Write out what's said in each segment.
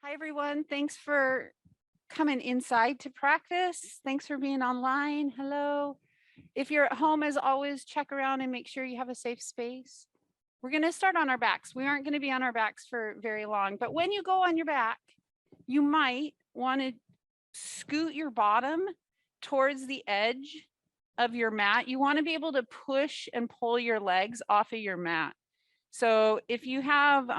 Hi, everyone. Thanks for coming inside to practice. Thanks for being online. Hello. If you're at home, as always, check around and make sure you have a safe space. We're going to start on our backs. We aren't going to be on our backs for very long, but when you go on your back, you might want to scoot your bottom towards the edge of your mat. You want to be able to push and pull your legs off of your mat. So if you have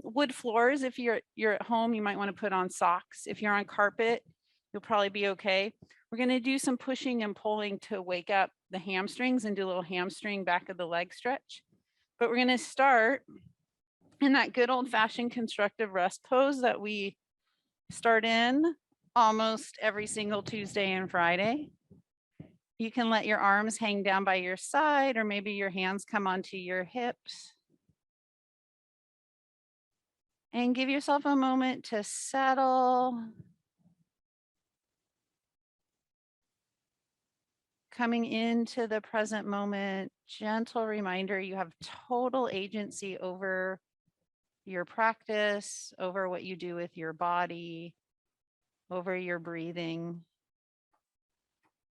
wood floors, if you're at home, you might want to put on socks. If you're on carpet, you'll probably be okay. We're going to do some pushing and pulling to wake up the hamstrings and do a little hamstring back of the leg stretch. But we're going to start in that good old fashioned constructive rest pose that we start in almost every single Tuesday and Friday. You can let your arms hang down by your side, or maybe your hands come onto your hips. And give yourself a moment to settle. Coming into the present moment, gentle reminder, you have total agency over your practice, over what you do with your body, over your breathing.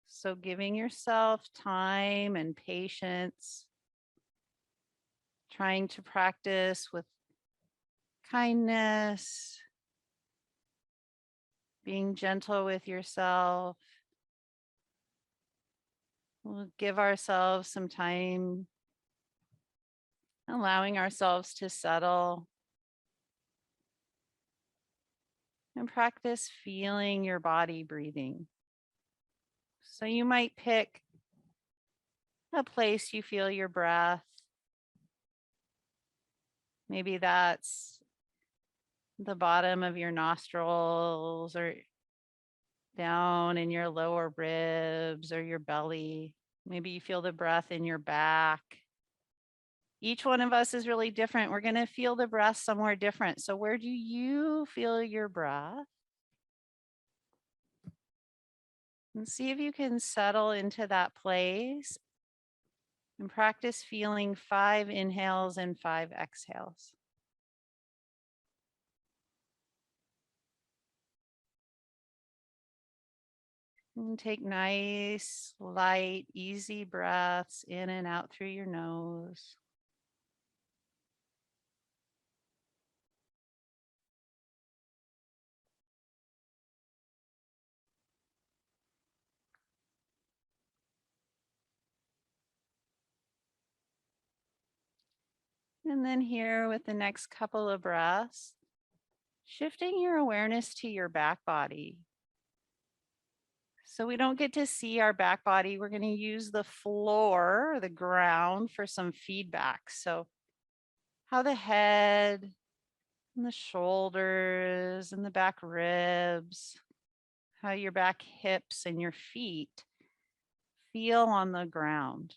So giving yourself time and patience, trying to practice with kindness, being gentle with yourself. We'll give ourselves some time, allowing ourselves to settle and practice feeling your body breathing. So you might pick a place you feel your breath. Maybe that's the bottom of your nostrils or down in your lower ribs or your belly. Maybe you feel the breath in your back. Each one of us is really different. We're going to feel the breath somewhere different. So where do you feel your breath? And see if you can settle into that place and practice feeling 5 inhales and 5 exhales. And take nice, light, easy breaths in and out through your nose. And then here with the next couple of breaths, shifting your awareness to your back body. So we don't get to see our back body. We're going to use the floor, the ground, for some feedback. So how the head and the shoulders and the back ribs, how your back hips and your feet feel on the ground.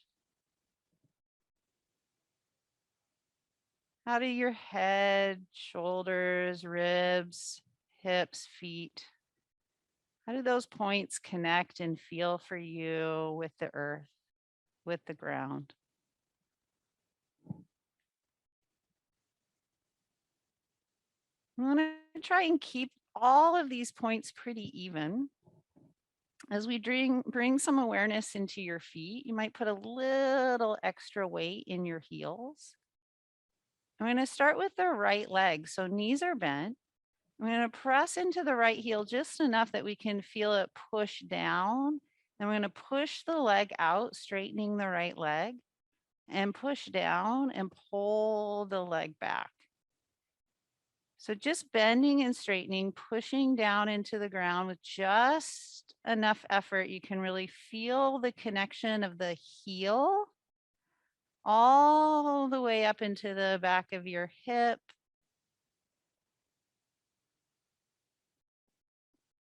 How do your head, shoulders, ribs, hips, feet, how do those points connect and feel for you with the earth, with the ground? I'm going to try and keep all of these points pretty even. As we bring some awareness into your feet, you might put a little extra weight in your heels. I'm going to start with the right leg. So knees are bent. I'm going to press into the right heel just enough that we can feel it push down. And we're going to push the leg out, straightening the right leg, and push down and pull the leg back. So just bending and straightening, pushing down into the ground with just enough effort. You can really feel the connection of the heel all the way up into the back of your hip.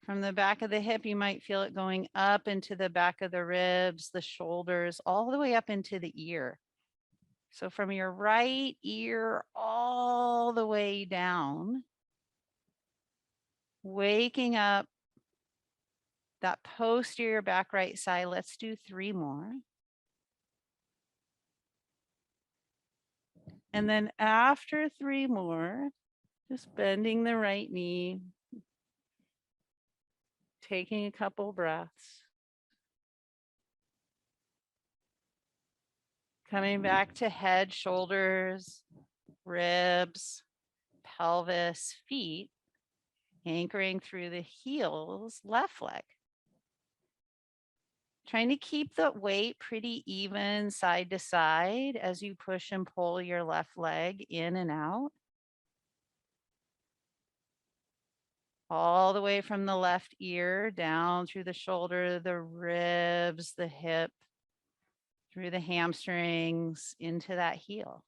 From the back of the hip, you might feel it going up into the back of the ribs, the shoulders, all the way up into the ear. So from your right ear all the way down, waking up that posterior back right side. Let's do 3 more. And then after 3 more, Just bending the right knee, taking a couple breaths. Coming back to head, shoulders, ribs, pelvis, feet, anchoring through the heels, left leg. Trying to keep the weight pretty even side to side as you push and pull your left leg in and out. All the way from the left ear down through the shoulder, the ribs, the hip, through the hamstrings, into that heel.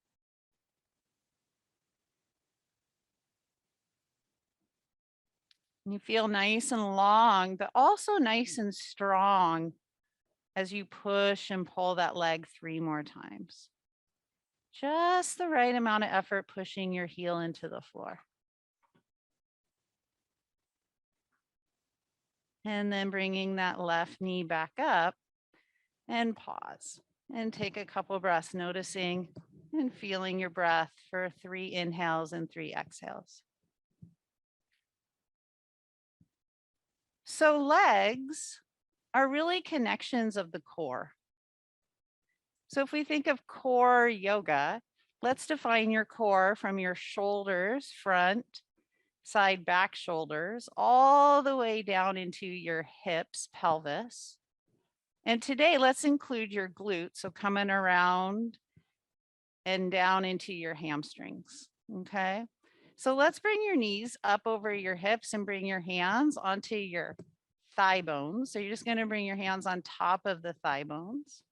You feel nice and long, but also nice and strong as you push and pull that leg 3 more times. Just the right amount of effort pushing your heel into the floor. And then bringing that left knee back up and pause and take a couple breaths, noticing and feeling your breath for 3 inhales and 3 exhales. So legs are really connections of the core. So if we think of core yoga, let's define your core from your shoulders, front, side, back shoulders, all the way down into your hips, pelvis. And today, let's include your glutes. So coming around and down into your hamstrings. Okay. So let's bring your knees up over your hips and bring your hands onto your thigh bones. So you're just going to bring your hands on top of the thigh bones.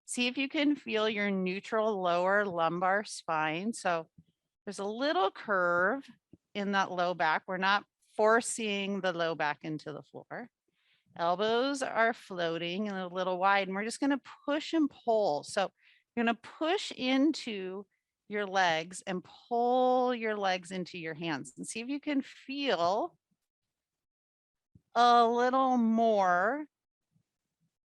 See if you can feel your neutral lower lumbar spine. So there's a little curve in that low back. We're not forcing the low back into the floor. Elbows are floating and a little wide, and we're just going to push and pull. So you're going to push into your legs and pull your legs into your hands, and see if you can feel a little more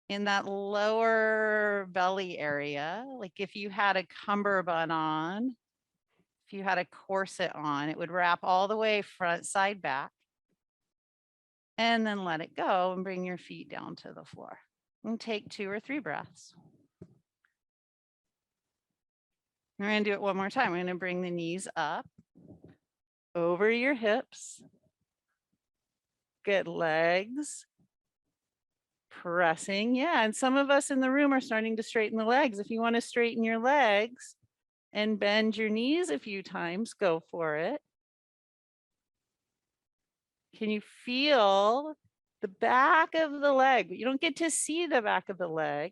in that lower belly area. Like if you had a cummerbund on, if you had a corset on, it would wrap all the way front, side, back. And then let it go and bring your feet down to the floor. And take 2 or 3 breaths. We're going to do it one more time. We're going to bring the knees up over your hips. Good legs. Pressing. Yeah. And some of us in the room are starting to straighten the legs. If you want to straighten your legs and bend your knees a few times, go for it. Can you feel the back of the leg? You don't get to see the back of the leg.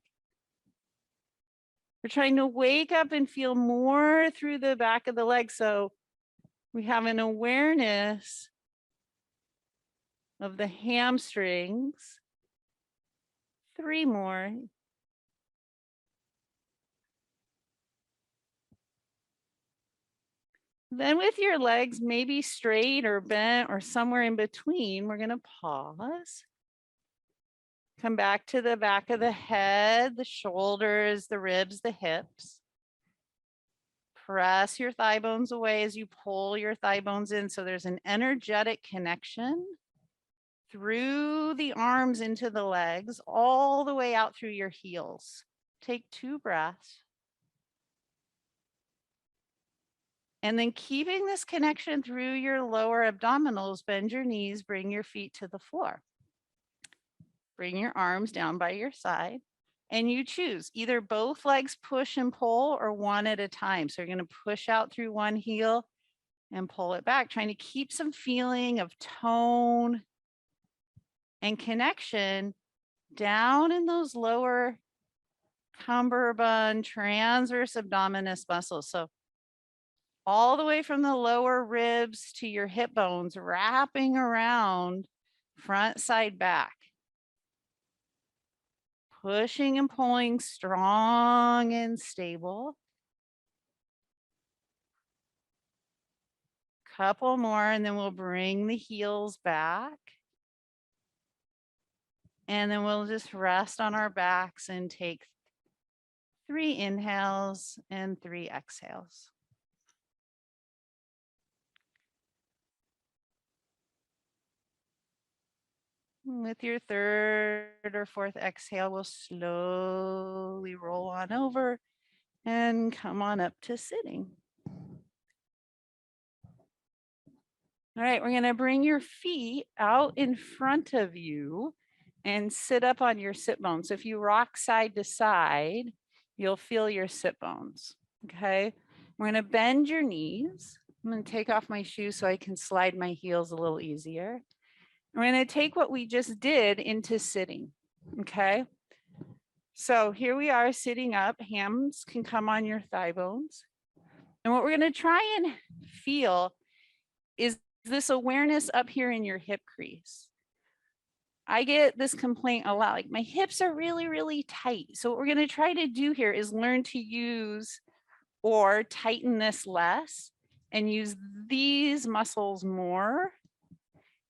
We're trying to wake up and feel more through the back of the leg. So we have an awareness of the hamstrings. 3 more. Then with your legs maybe straight or bent or somewhere in between, we're going to pause. Come back to the back of the head, the shoulders, the ribs, the hips. Press your thigh bones away as you pull your thigh bones in. So there's an energetic connection through the arms into the legs, all the way out through your heels. Take 2 breaths. And then keeping this connection through your lower abdominals, bend your knees, bring your feet to the floor. Bring your arms down by your side. And you choose either both legs push and pull or one at a time. So you're going to push out through one heel and pull it back, trying to keep some feeling of tone and connection down in those lower cummerbund transverse abdominis muscles. So all the way from the lower ribs to your hip bones, wrapping around front, side, back. Pushing and pulling strong and stable. Couple more, and then we'll bring the heels back. And then we'll just rest on our backs and take 3 inhales and 3 exhales. With your third or fourth exhale, we'll slowly roll on over and come on up to sitting. All right, we're going to bring your feet out in front of you and sit up on your sit bones. So if you rock side to side, you'll feel your sit bones. Okay, we're going to bend your knees. I'm going to take off my shoes so I can slide my heels a little easier. We're going to take what we just did into sitting. Okay, so here we are sitting up. Hands can come on your thigh bones. And what we're going to try and feel is this awareness up here in your hip crease. I get this complaint a lot, like my hips are really, really tight. So what we're going to try to do here is learn to use or tighten this less and use these muscles more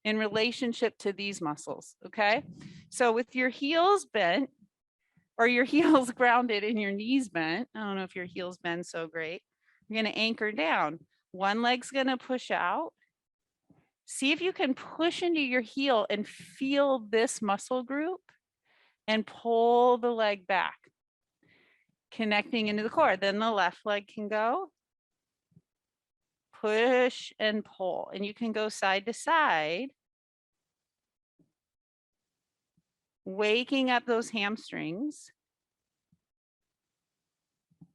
in relationship to these muscles. Okay. So with your heels bent or your heels grounded and your knees bent, I don't know if your heels bend so great. You're going to anchor down. One leg's going to push out. See if you can push into your heel and feel this muscle group and pull the leg back, connecting into the core. Then the left leg can go. Push and pull. And you can go side to side, waking up those hamstrings.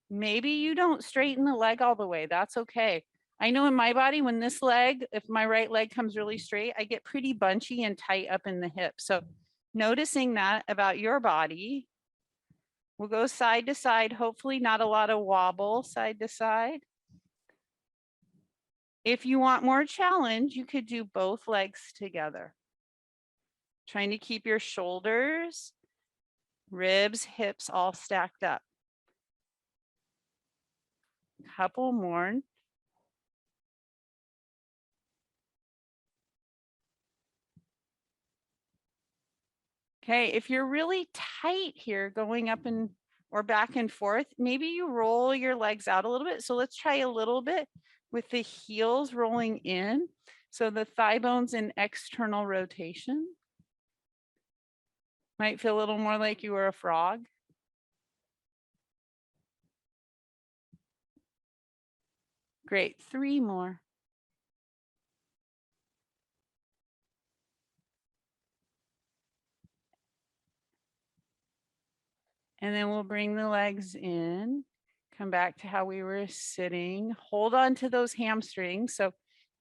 Maybe you don't straighten the leg all the way. That's okay. I know in my body, when this leg, if my right leg comes really straight, I get pretty bunchy and tight up in the hip. So noticing that about your body, we'll go side to side, hopefully not a lot of wobble side to side. If you want more challenge, you could do both legs together. Trying to keep your shoulders, ribs, hips all stacked up. Couple more. Okay, if you're really tight here going up and or back and forth, maybe you roll your legs out a little bit. So let's try a little bit with the heels rolling in. So the thigh bones in external rotation. Might feel a little more like you were a frog. Great, 3 more. And then we'll bring the legs in, come back to how we were sitting, hold on to those hamstrings. So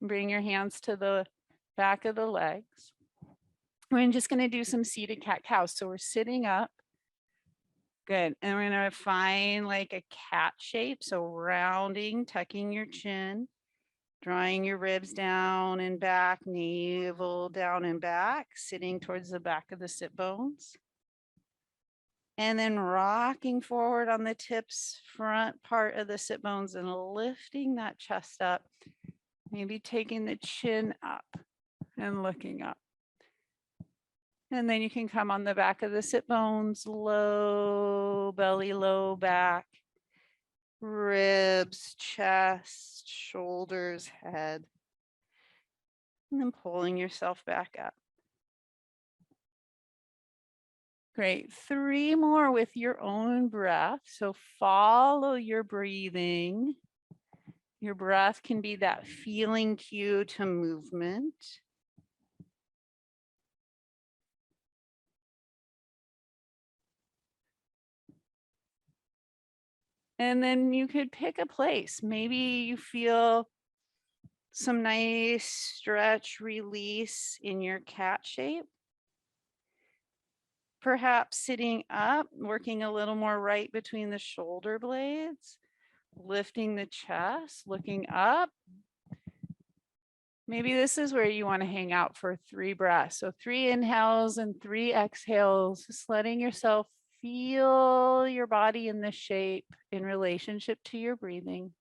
bring your hands to the back of the legs. We're just going to do some seated cat cow. So we're sitting up. Good. And we're going to find like a cat shape. So rounding, tucking your chin, drawing your ribs down and back, navel down and back, sitting towards the back of the sit bones. And then rocking forward on the tips, front part of the sit bones and lifting that chest up. Maybe taking the chin up and looking up. And then you can come on the back of the sit bones, low belly, low back, ribs, chest, shoulders, head. And then pulling yourself back up. Great. 3 more with your own breath. So follow your breathing. Your breath can be that feeling cue to movement. And then you could pick a place. Maybe you feel some nice stretch release in your cat shape. Perhaps sitting up, working a little more right between the shoulder blades, lifting the chest, looking up. Maybe this is where you want to hang out for 3 breaths. So 3 inhales and 3 exhales, just letting yourself feel your body in this shape in relationship to your breathing.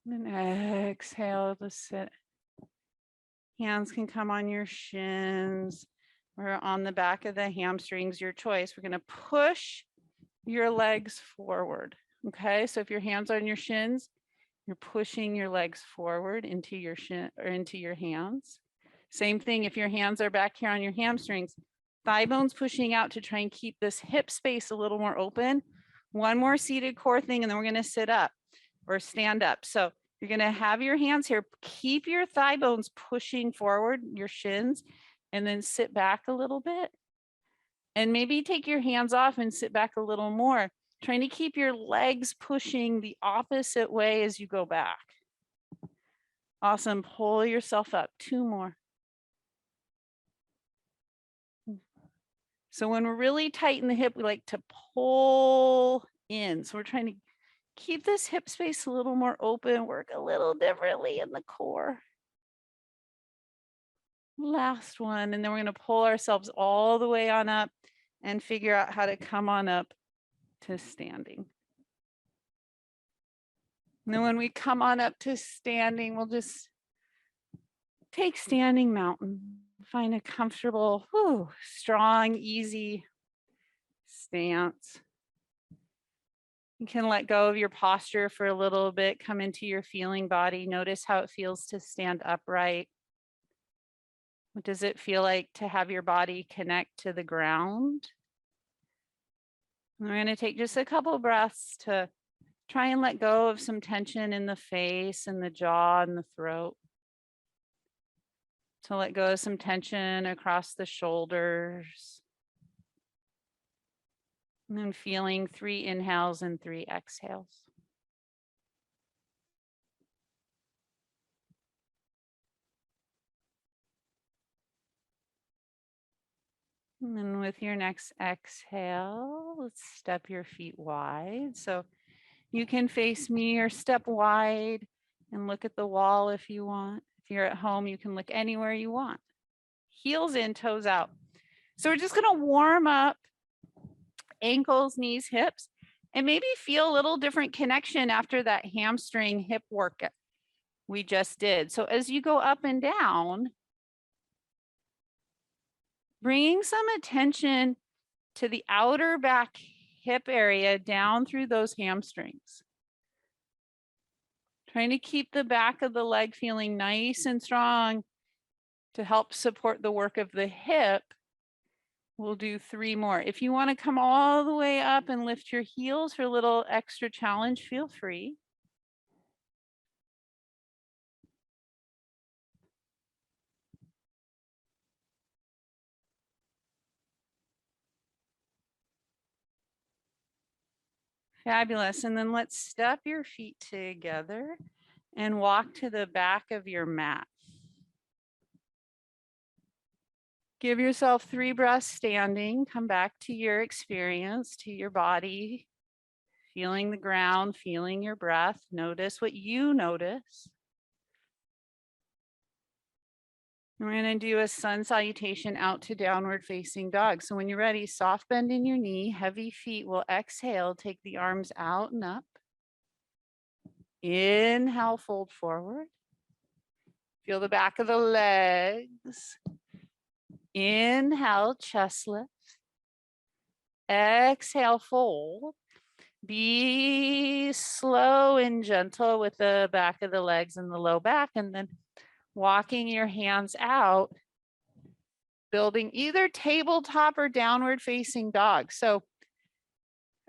And exhale to sit. Hands can come on your shins or on the back of the hamstrings, your choice. We're going to push your legs forward. Okay, so if your hands are on your shins, You're pushing your legs forward into your shin or into your hands. Same thing if your hands are back here on your hamstrings, thigh bones pushing out to try and keep this hip space a little more open. One more seated core thing, and then we're going to sit up or stand up. So you're going to have your hands here. Keep your thigh bones pushing forward, your shins, and then sit back a little bit. And maybe take your hands off and sit back a little more, trying to keep your legs pushing the opposite way as you go back. Awesome. Pull yourself up. 2 more. So when we're really tight in the hip, we like to pull in. So we're trying to keep this hip space a little more open, work a little differently in the core. Last one, and then we're going to pull ourselves all the way on up and figure out how to come on up to standing. And then when we come on up to standing, we'll just take standing mountain. Find a comfortable, strong, easy stance. You can let go of your posture for a little bit, come into your feeling body. Notice how it feels to stand upright. What does it feel like to have your body connect to the ground? And we're going to take just a couple breaths to try and let go of some tension in the face and the jaw and the throat. To let go of some tension across the shoulders. And then feeling 3 inhales and 3 exhales. And then with your next exhale, let's step your feet wide. So you can face me or step wide and look at the wall if you want. If you're at home, you can look anywhere you want. Heels in, toes out. So we're just going to warm up ankles, knees, hips, and maybe feel a little different connection after that hamstring hip work we just did. So as you go up and down, bringing some attention to the outer back hip area down through those hamstrings. Trying to keep the back of the leg feeling nice and strong to help support the work of the hip. We'll do 3 more. If you want to come all the way up and lift your heels for a little extra challenge, feel free. Fabulous. And then let's step your feet together and walk to the back of your mat. Give yourself 3 breaths standing. Come back to your experience, to your body, feeling the ground, feeling your breath. Notice what you notice. We're going to do a sun salutation out to downward facing dog. So when you're ready, soft bend in your knee, heavy feet will exhale, take the arms out and up. Inhale, fold forward. Feel the back of the legs. Inhale, chest lift. Exhale, fold. Be slow and gentle with the back of the legs and the low back, and then walking your hands out, building either tabletop or downward facing dog. So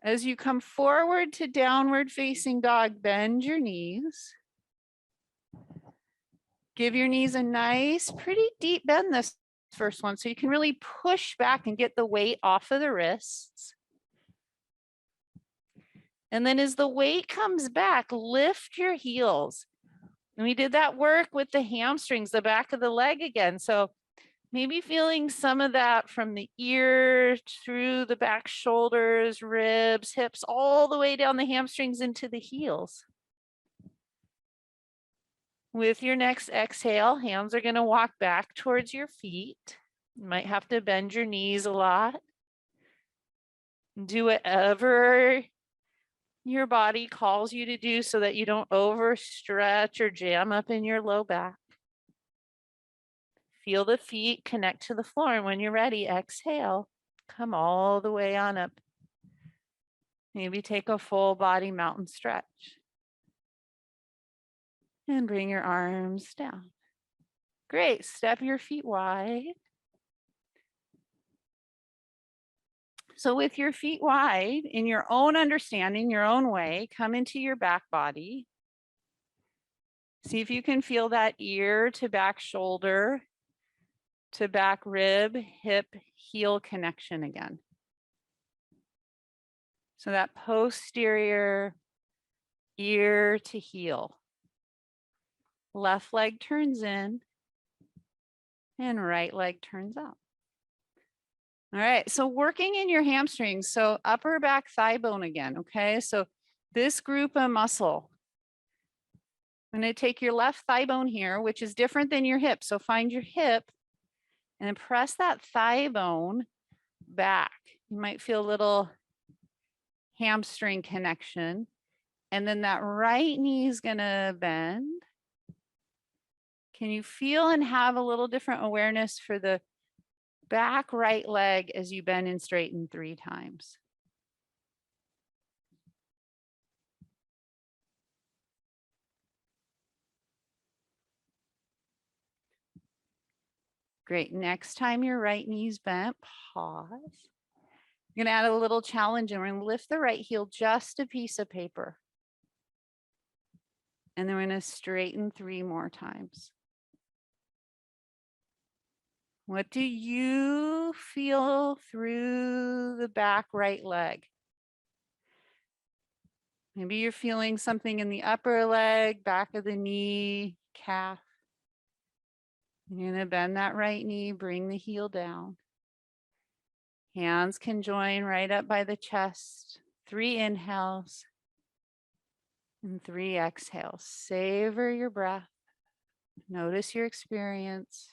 as you come forward to downward facing dog, bend your knees. Give your knees a nice, pretty deep bend this first one, so you can really push back and get the weight off of the wrists. And then as the weight comes back, lift your heels. And we did that work with the hamstrings, the back of the leg again. So maybe feeling some of that from the ear through the back shoulders, ribs, hips, all the way down the hamstrings into the heels. With your next exhale, hands are going to walk back towards your feet. You might have to bend your knees a lot. Do whatever your body calls you to do so that you don't overstretch or jam up in your low back. Feel the feet connect to the floor, and when you're ready, exhale. Come all the way on up. Maybe take a full body mountain stretch. And bring your arms down. Great, step your feet wide. So with your feet wide, in your own understanding, your own way, come into your back body. See if you can feel that ear to back shoulder to back rib, hip, heel connection again. So that posterior ear to heel. Left leg turns in and right leg turns out. All right, so working in your hamstrings, so upper back thigh bone again, okay? So this group of muscle, I'm gonna take your left thigh bone here, which is different than your hip. So find your hip and then press that thigh bone back. You might feel a little hamstring connection. And then that right knee is gonna bend. Can you feel and have a little different awareness for the back right leg as you bend and straighten 3 times? Great. Next time your right knee's bent, pause. You're gonna add a little challenge and we're gonna lift the right heel just a piece of paper. And then we're gonna straighten 3 more times. What do you feel through the back right leg? Maybe you're feeling something in the upper leg, back of the knee, calf. You're gonna bend that right knee, bring the heel down. Hands can join right up by the chest. 3 inhales and 3 exhales. Savor your breath. Notice your experience.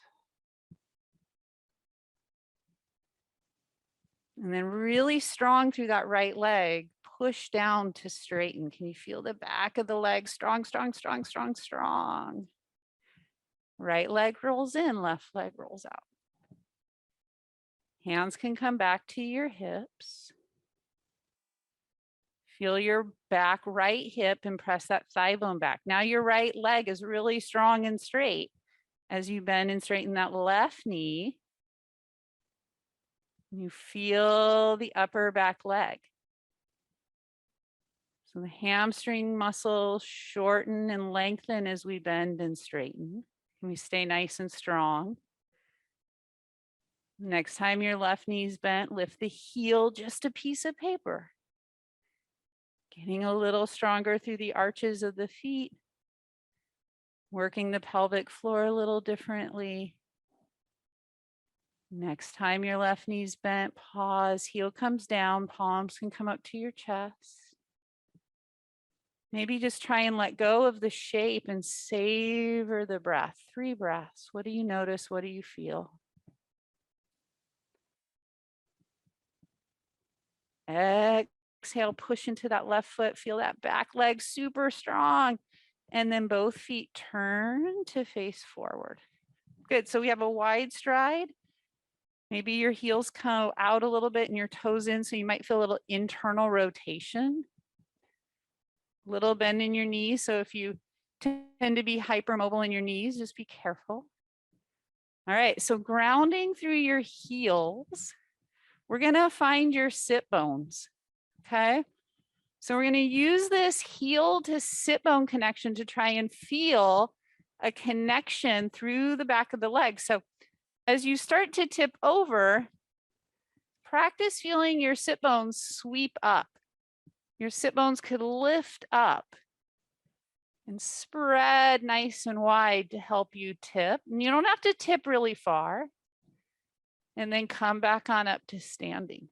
And then really strong through that right leg, push down to straighten. Can you feel the back of the leg? Strong, strong, strong, strong, strong. Right leg rolls in, left leg rolls out. Hands can come back to your hips. Feel your back right hip and press that thigh bone back. Now your right leg is really strong and straight as you bend and straighten that left knee. You feel the upper back leg. So the hamstring muscles shorten and lengthen as we bend and straighten. We stay nice and strong. Next time your left knee's bent, lift the heel just a piece of paper. Getting a little stronger through the arches of the feet. Working the pelvic floor a little differently. Next time your left knee's bent, pause, heel comes down, palms can come up to your chest. Maybe just try and let go of the shape and savor the breath. 3 breaths. What do you notice? What do you feel? Exhale, push into that left foot. Feel that back leg super strong. And then both feet turn to face forward. Good. So we have a wide stride. Maybe your heels come out a little bit and your toes in, so you might feel a little internal rotation. Little bend in your knees. So if you tend to be hypermobile in your knees, just be careful. All right, so grounding through your heels, we're gonna find your sit bones, okay? So we're gonna use this heel to sit bone connection to try and feel a connection through the back of the leg. So as you start to tip over, practice feeling your sit bones sweep up. Your sit bones could lift up and spread nice and wide to help you tip. And you don't have to tip really far. And then come back on up to standing.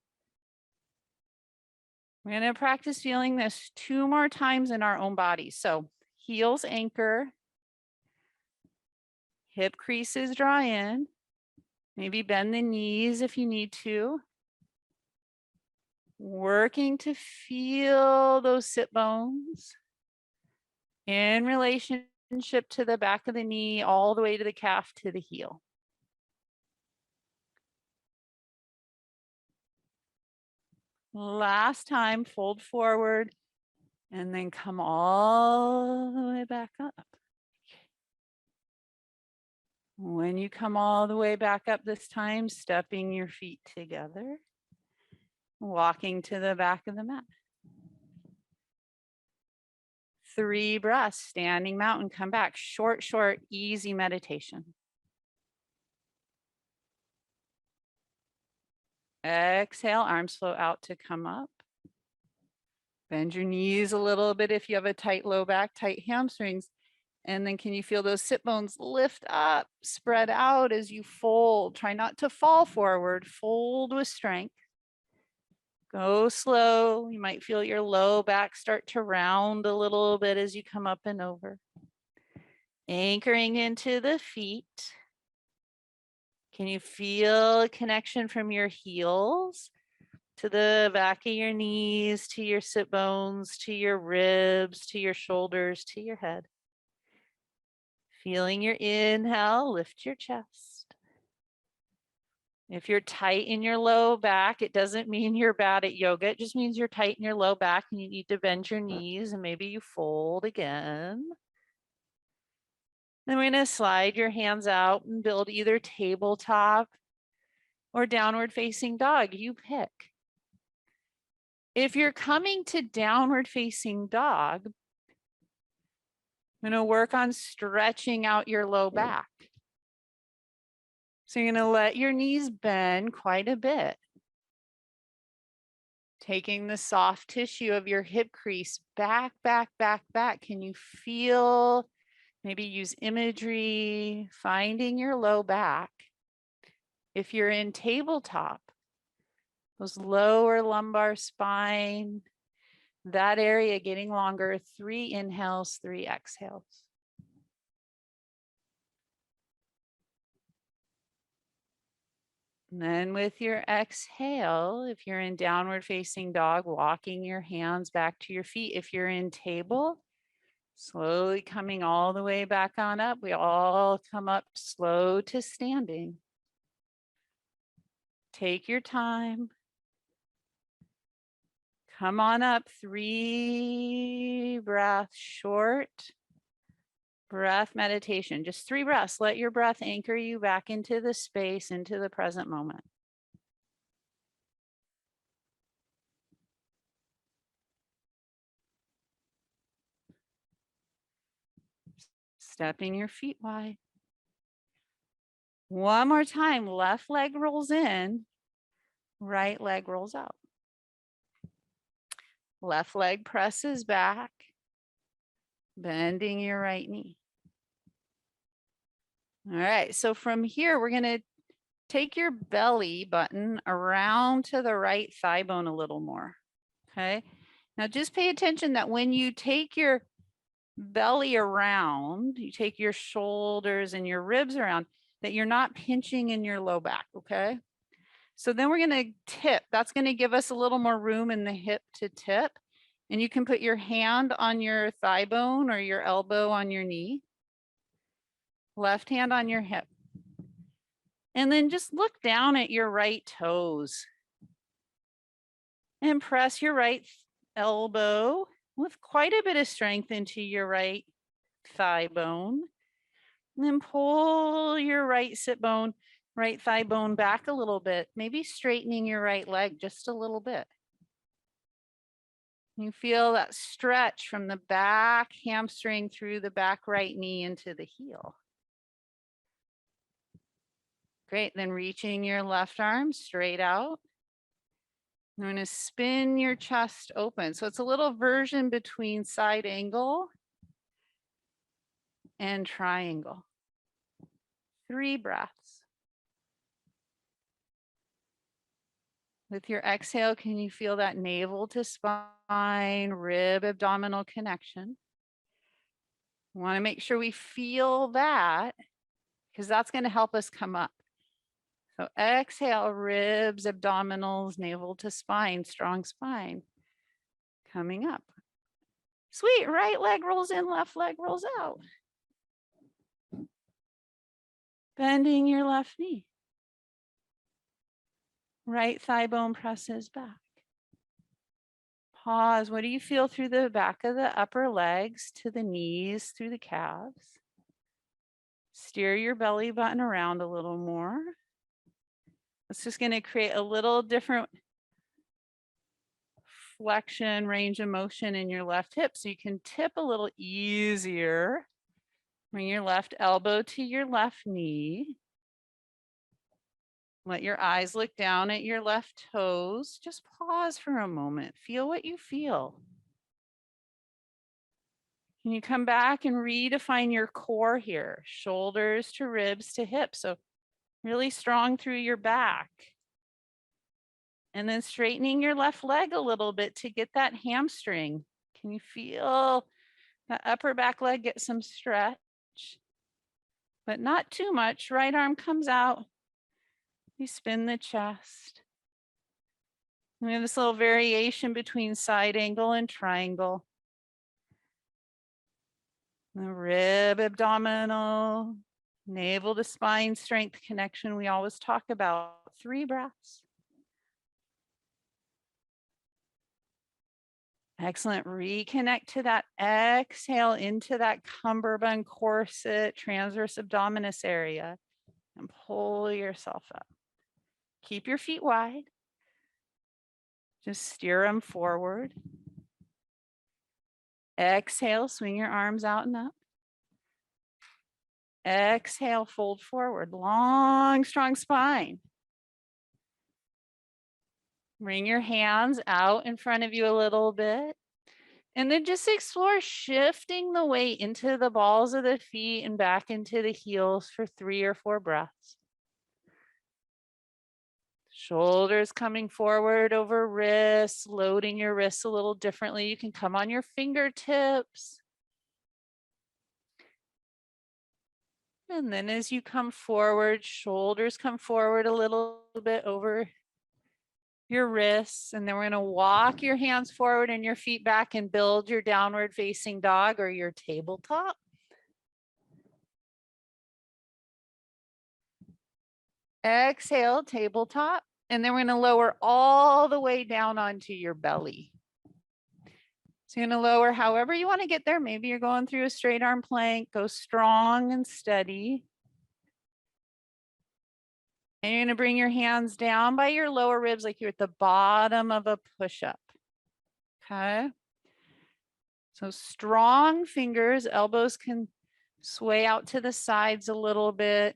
We're going to practice feeling this 2 more times in our own body. So heels anchor, hip creases draw in. Maybe bend the knees if you need to. Working to feel those sit bones in relationship to the back of the knee, all the way to the calf to the heel. Last time, fold forward and then come all the way back up. When you come all the way back up this time, stepping your feet together, walking to the back of the mat. 3 breaths, standing mountain, come back. Short, short, easy meditation. Exhale, arms flow out to come up. Bend your knees a little bit if you have a tight low back, tight hamstrings. And then can you feel those sit bones lift up, spread out as you fold? Try not to fall forward, fold with strength. Go slow. You might feel your low back start to round a little bit as you come up and over. Anchoring into the feet. Can you feel a connection from your heels to the back of your knees, to your sit bones, to your ribs, to your shoulders, to your head? Feeling your inhale, lift your chest. If you're tight in your low back, it doesn't mean you're bad at yoga. It just means you're tight in your low back and you need to bend your knees and maybe you fold again. Then we're going to slide your hands out and build either tabletop or downward facing dog. You pick. If you're coming to downward facing dog, I'm going to work on stretching out your low back. So you're going to let your knees bend quite a bit. Taking the soft tissue of your hip crease back, back, back, back. Can you feel, maybe use imagery, finding your low back. If you're in tabletop, those lower lumbar spine, that area getting longer, 3 inhales, 3 exhales. And then with your exhale, if you're in downward facing dog, walking your hands back to your feet. If you're in table, slowly coming all the way back on up. We all come up slow to standing. Take your time. Come on up, 3 breaths, short breath meditation, just 3 breaths. Let your breath anchor you back into the space, into the present moment. Stepping your feet wide. One more time, left leg rolls in, right leg rolls out. Left leg presses back, bending your right knee. All right, so from here, we're gonna take your belly button around to the right thigh bone a little more, okay? Now just pay attention that when you take your belly around, you take your shoulders and your ribs around, that you're not pinching in your low back, okay? So then we're gonna tip. That's gonna give us a little more room in the hip to tip. And you can put your hand on your thigh bone or your elbow on your knee. Left hand on your hip. And then just look down at your right toes. And press your right elbow with quite a bit of strength into your right thigh bone. And then pull your right sit bone, right thigh bone back a little bit, maybe straightening your right leg just a little bit. You feel that stretch from the back hamstring through the back right knee into the heel. Great, then reaching your left arm straight out. I'm going to spin your chest open. So it's a little version between side angle and triangle. 3 breaths. With your exhale, can you feel that navel to spine, rib, abdominal connection? We want to make sure we feel that because that's going to help us come up. So exhale, ribs, abdominals, navel to spine, strong spine. Coming up. Sweet, right leg rolls in, left leg rolls out. Bending your left knee. Right thigh bone presses back. Pause. What do you feel through the back of the upper legs to the knees, through the calves? Steer your belly button around a little more. It's just going to create a little different flexion, range of motion in your left hip so you can tip a little easier. Bring your left elbow to your left knee. Let your eyes look down at your left toes. Just pause for a moment. Feel what you feel. Can you come back and redefine your core here? Shoulders to ribs to hips. So really strong through your back. And then straightening your left leg a little bit to get that hamstring. Can you feel that upper back leg get some stretch? But not too much. Right arm comes out. You spin the chest. We have this little variation between side angle and triangle. The rib abdominal, navel to spine strength connection we always talk about. 3 breaths. Excellent. Reconnect to that exhale into that cummerbund corset, transverse abdominis area, and pull yourself up. Keep your feet wide. Just steer them forward. Exhale, swing your arms out and up. Exhale, fold forward. Long, strong spine. Bring your hands out in front of you a little bit. And then just explore shifting the weight into the balls of the feet and back into the heels for 3 or 4 breaths. Shoulders coming forward over wrists, loading your wrists a little differently. You can come on your fingertips. And then as you come forward, shoulders come forward a little bit over your wrists. And then we're going to walk your hands forward and your feet back and build your downward facing dog or your tabletop. Exhale, tabletop. And then we're going to lower all the way down onto your belly. So you're going to lower however you want to get there. Maybe you're going through a straight arm plank. Go strong and steady. And you're going to bring your hands down by your lower ribs like you're at the bottom of a push-up. Okay. So strong fingers, elbows can sway out to the sides a little bit.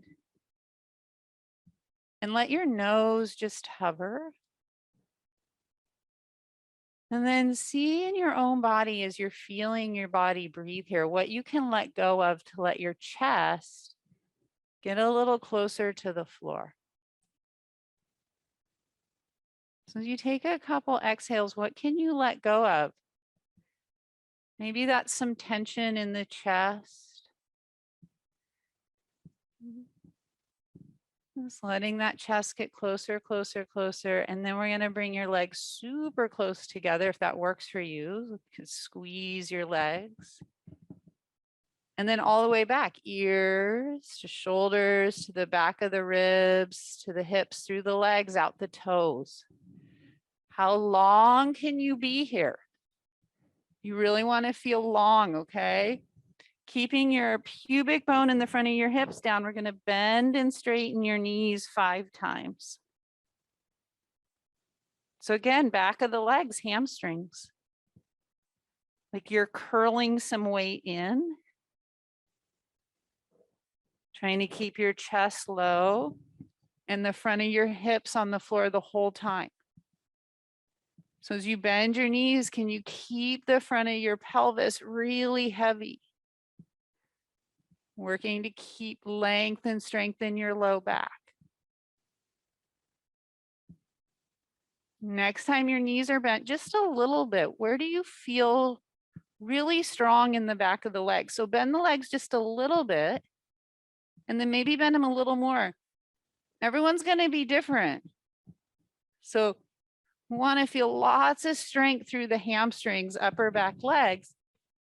And let your nose just hover. And then see in your own body as you're feeling your body breathe here, what you can let go of to let your chest get a little closer to the floor. So as you take a couple exhales, what can you let go of? Maybe that's some tension in the chest. Just letting that chest get closer, closer, closer. And then we're going to bring your legs super close together. If that works for you, you can squeeze your legs. And then all the way back, ears to shoulders, to the back of the ribs, to the hips, through the legs, out the toes. How long can you be here? You really want to feel long, okay? Keeping your pubic bone in the front of your hips down, we're going to bend and straighten your knees 5 times. So again, back of the legs, hamstrings. Like you're curling some weight in. Trying to keep your chest low and the front of your hips on the floor the whole time. So as you bend your knees, can you keep the front of your pelvis really heavy? Working to keep length and strength in your low back. Next time your knees are bent just a little bit, where do you feel really strong in the back of the legs? So bend the legs just a little bit and then maybe bend them a little more. Everyone's going to be different. So we want to feel lots of strength through the hamstrings, upper back legs.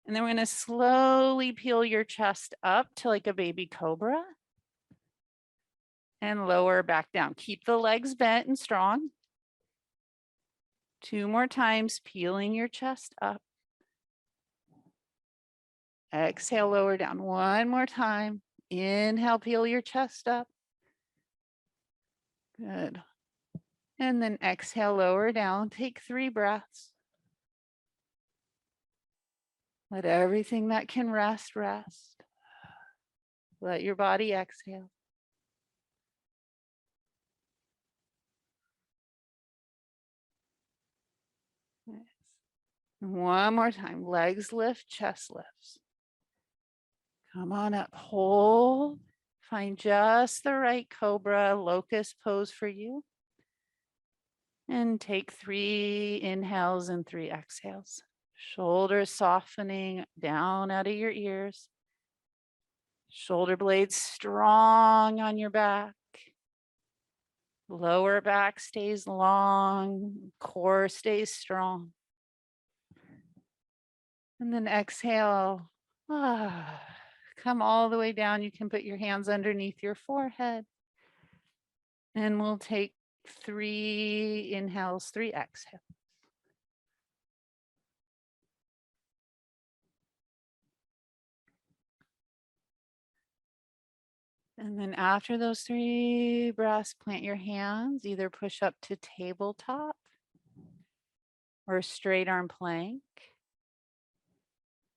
And then we're going to slowly peel your chest up to like a baby cobra and lower back down. Keep the legs bent and strong. 2 more times, peeling your chest up. Exhale, lower down. 1 more time. Inhale, peel your chest up. Good. And then exhale, lower down. Take 3 breaths. Let everything that can rest, rest. Let your body exhale. Nice. One more time. Legs lift, chest lifts. Come on up. Hold. Find just the right cobra locust pose for you. And take 3 inhales and 3 exhales. Shoulders softening down out of your ears. Shoulder blades strong on your back. Lower back stays long. Core stays strong. And then exhale. Come all the way down. You can put your hands underneath your forehead. And we'll take 3 inhales, 3 exhales. And then after those 3 breaths, plant your hands, either push up to tabletop or straight arm plank.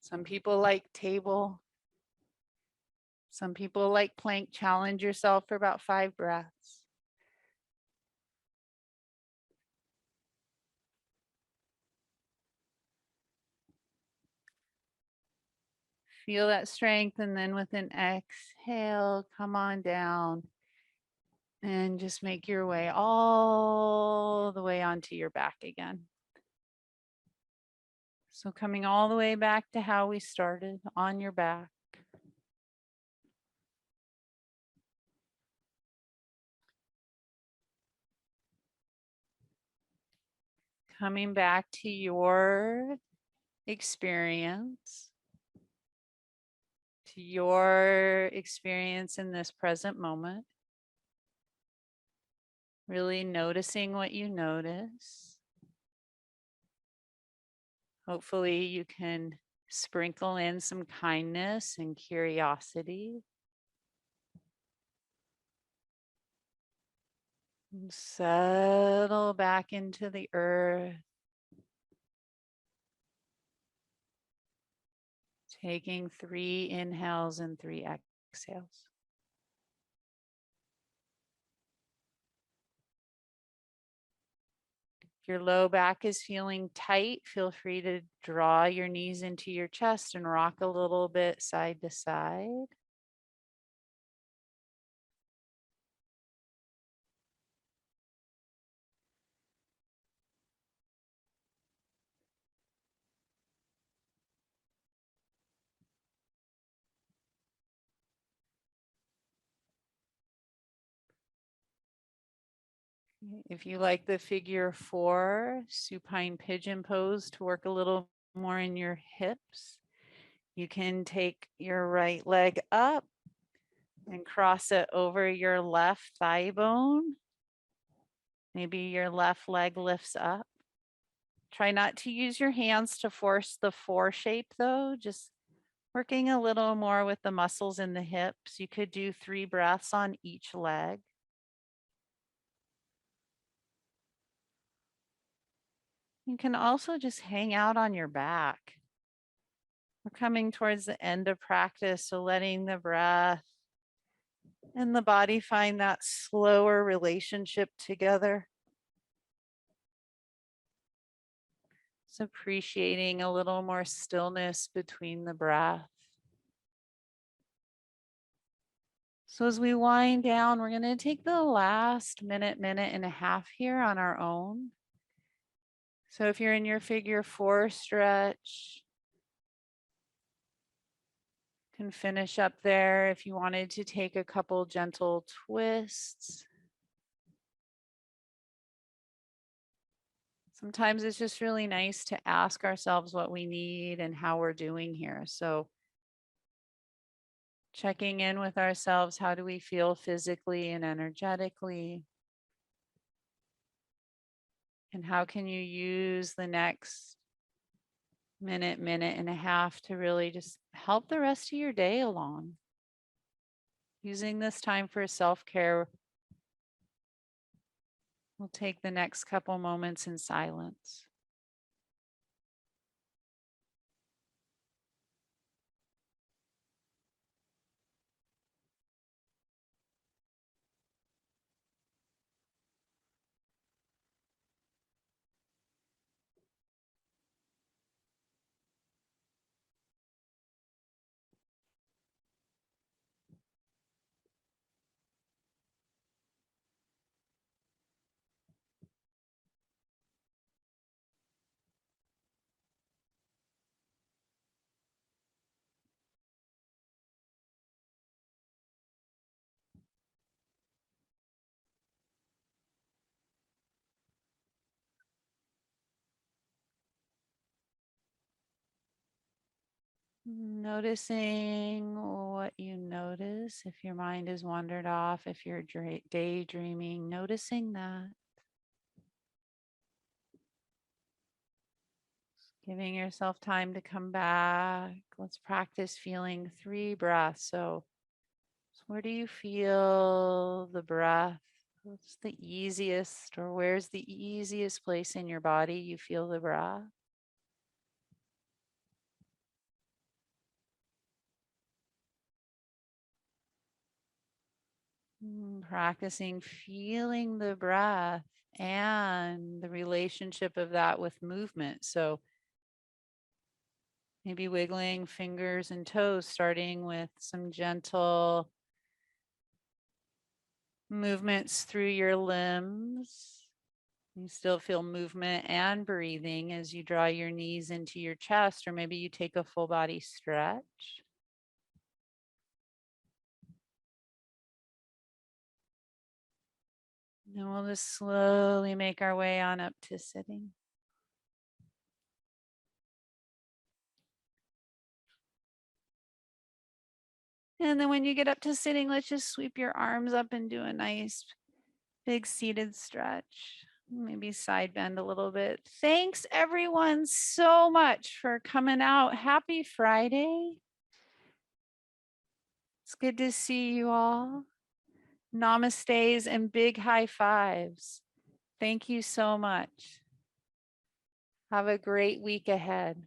Some people like table. Some people like plank. Challenge yourself for about 5 breaths. Feel that strength, and then with an exhale, come on down and just make your way all the way onto your back again. So coming all the way back to how we started, on your back. Coming back to your experience, to your experience in this present moment. Really noticing what you notice. Hopefully you can sprinkle in some kindness and curiosity. And settle back into the earth. Taking 3 inhales and 3 exhales. If your low back is feeling tight, feel free to draw your knees into your chest and rock a little bit side to side. If you like the figure 4 supine pigeon pose to work a little more in your hips, you can take your right leg up and cross it over your left thigh bone. Maybe your left leg lifts up. Try not to use your hands to force the 4 shape though, just working a little more with the muscles in the hips. You could do 3 breaths on each leg. You can also just hang out on your back. We're coming towards the end of practice, so letting the breath and the body find that slower relationship together. Just appreciating a little more stillness between the breath. So as we wind down, we're going to take the last minute and a half here on our own. So if you're in your figure 4 stretch, you can finish up there. If you wanted to take a couple gentle twists. Sometimes it's just really nice to ask ourselves what we need and how we're doing here. So checking in with ourselves, how do we feel physically and energetically? And how can you use the next minute and a half to really just help the rest of your day along? using this time for self-care. We'll take the next couple moments in silence. Noticing what you notice. If your mind has wandered off, if you're daydreaming, noticing that. Giving yourself time to come back. Let's practice feeling 3 breaths. So where do you feel the breath? What's the easiest, or where's the easiest place in your body you feel the breath? Practicing feeling the breath and the relationship of that with movement. So maybe wiggling fingers and toes, starting with some gentle movements through your limbs. You still feel movement and breathing as you draw your knees into your chest, or maybe you take a full body stretch. And we'll just slowly make our way on up to sitting. And then when you get up to sitting, let's just sweep your arms up and do a nice big seated stretch. Maybe side bend a little bit. Thanks everyone so much for coming out. Happy Friday. It's good to see you all. Namastes and big high fives. Thank you so much. Have a great week ahead.